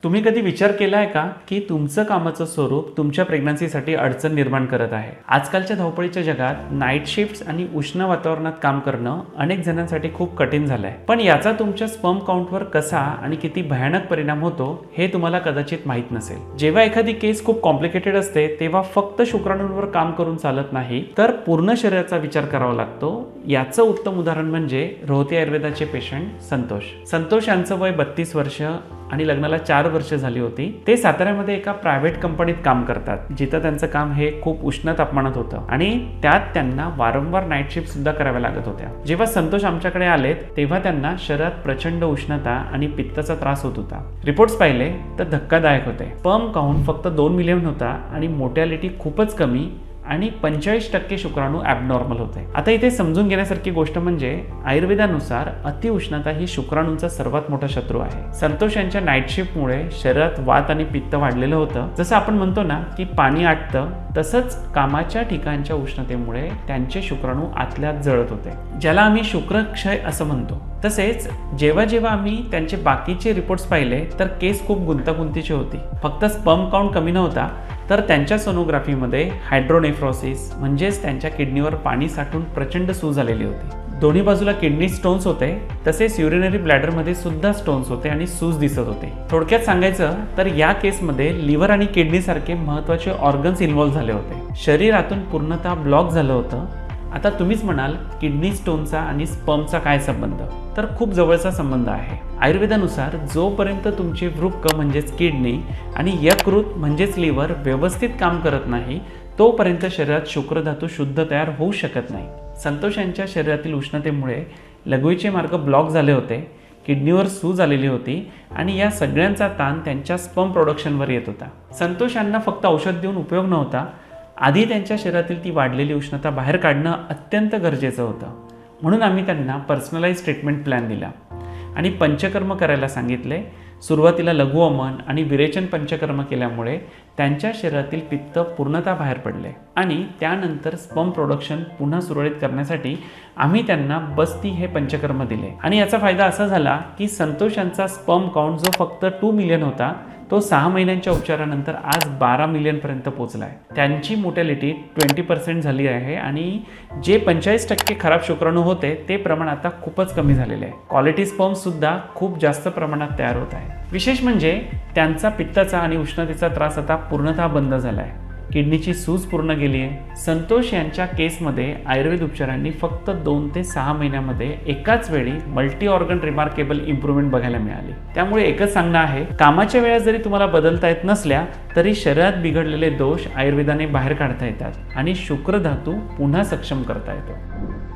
तुम्ही कधी विचार केलाय का की तुमचं कामाचं स्वरूप तुमच्या प्रेग्नन्सीसाठी अडचण निर्माण करत आहे? आजकालच्या धावपळीच्या जगात नाईट शिफ्ट्स आणि उष्ण वातावरणात काम करणं अनेक जणांसाठी खूप कठीण झालंय. पण याचा तुमच्या स्पर्म काउंटवर कसा आणि किती भयानक परिणाम होतो हे तुम्हाला कदाचित माहित नसेल. जेव्हा एखादी केस खूप कॉम्प्लिकेटेड असते तेव्हा फक्त शुक्राणूंवर काम करून चालत नाही, तर पूर्ण शरीराचा विचार करावा लागतो. याचं उत्तम उदाहरण म्हणजे रोहती आयुर्वेदाचे पेशंट संतोष यांचं वय 32 वर्ष आणि लग्नाला 4 वर्ष झाली होती. ते साताऱ्यामध्ये एका प्रायव्हेट कंपनीत काम करतात, जिथं त्यांचं काम हे खूप उष्ण तापमानात होतं आणि त्यात त्यांना वारंवार नाईट शिफ्ट सुद्धा कराव्या लागत होत्या. जेव्हा संतोष आमच्याकडे आलेत तेव्हा त्यांना शरीरात प्रचंड उष्णता आणि पित्ताचा त्रास होत होता. रिपोर्ट्स पाहिले तर धक्कादायक होते. स्पर्म काउंट फक्त 2 मिलियन होता आणि मोर्टॅलिटी खूपच कमी आणि 45% शुक्राणू ॲबनॉर्मल होते. आता इथे समजून घेण्यासारखी गोष्ट म्हणजे आयुर्वेदानुसार अतिउष्णता ही शुक्राणूंचा सर्वात मोठा शत्रू आहे. संतोष यांच्या नाईट शिफ्टमुळे शरीरात वात आणि पित्त वाढलेलं होतं. जसं आपण म्हणतो ना की पाणी आटतं, तसंच कामाच्या ठिकाणच्या उष्णतेमुळे त्यांचे शुक्राणू आतल्यात जळत होते, ज्याला आम्ही शुक्रक्षय असं म्हणतो. तसेच जेव्हा जेव्हा आम्ही त्यांचे बाकीचे रिपोर्ट्स पाहिले तर केस खूप गुंतागुंतीची होती. फक्त स्पर्म काउंट कमी नव्हता, तर त्यांच्या सोनोग्राफीमध्ये हायड्रोनेफ्रोसिस म्हणजेच त्यांच्या किडनीवर पाणी साठून प्रचंड सूज झालेली होती. दोन्ही बाजूला किडनी स्टोन्स होते, तसेच युरिनरी ब्लॅडरमध्ये सुद्धा स्टोन्स होते आणि सूज दिसत होते. थोडक्यात सांगायचं तर या केसमध्ये लिव्हर आणि किडनी सारखे महत्त्वाचे ऑर्गन्स इन्व्हॉल्व्ह झाले होते. शरीरातून पूर्णतः ब्लॉक झालं होतं. आता तुम्हीच म्हणाल, किडनी स्टोनचा आणि स्पर्मचा काय संबंध? तर खूप जवळचा संबंध आहे. आयुर्वेदानुसार जोपर्यंत तुमचे वृक्क म्हणजेच किडनी आणि यकृत म्हणजेच लिव्हर व्यवस्थित काम करत नाही, तोपर्यंत शरीरात शुक्रधातू शुद्ध तयार होऊ शकत नाही. संतोष यांच्या शरीरातील उष्णतेमुळे लघवीचे मार्ग ब्लॉक झाले होते, किडनीवर सूज आलेली होती आणि या सगळ्यांचा ताण त्यांच्या स्पर्म प्रोडक्शनवर येत होता. संतोष यांना फक्त औषध देऊन उपयोग नव्हता. आधी त्यांच्या शरीरातील ती वाढलेली उष्णता बाहेर काढणं अत्यंत गरजेचं होतं. म्हणून आम्ही त्यांना पर्सनलाइज ट्रीटमेंट प्लॅन दिला आणि पंचकर्म करायला सांगितले. सुरुवातीला लघुवमन आणि विरेचन पंचकर्म केल्यामुळे त्यांच्या शरीरातील पित्त पूर्णतः बाहेर पडले आणि त्यानंतर स्पर्म प्रोडक्शन पुन्हा सुरळीत करण्यासाठी आम्ही त्यांना बस्ती हे पंचकर्म दिले. आणि याचा फायदा असा झाला की संतोष यांचा स्पर्म काउंट जो फक्त 2 मिलियन होता, तो 6 महिन्यांच्या उपचारानंतर आज 12 मिलियनपर्यंत पोहोचला आहे. त्यांची मोर्टॅलिटी 20% झाली आहे आणि जे 45% खराब शुक्राणू होते ते प्रमाण आता खूपच कमी झालेले आहे. क्वालिटी स्पर्म सुद्धा खूप जास्त प्रमाणात तयार होत आहे. विशेष म्हणजे त्यांचा पित्ताचा आणि उष्णतेचा त्रास आता पूर्णतः बंद झाला आहे. किडनीची सूज पूर्ण गेली आहे. संतोष यांच्या केसमध्ये आयुर्वेद उपचारांनी फक्त 2 ते 6 महिन्यामध्ये एकाच वेळी मल्टी ऑर्गन रिमार्केबल इम्प्रूव्हमेंट बघायला मिळाली. त्यामुळे एकच सांगणं आहे, कामाच्या वेळा जरी तुम्हाला बदलता येत नसल्या तरी शरीरात बिघडलेले दोष आयुर्वेदाने बाहेर काढता येतात आणि शुक्रधातू पुन्हा सक्षम करता येतो.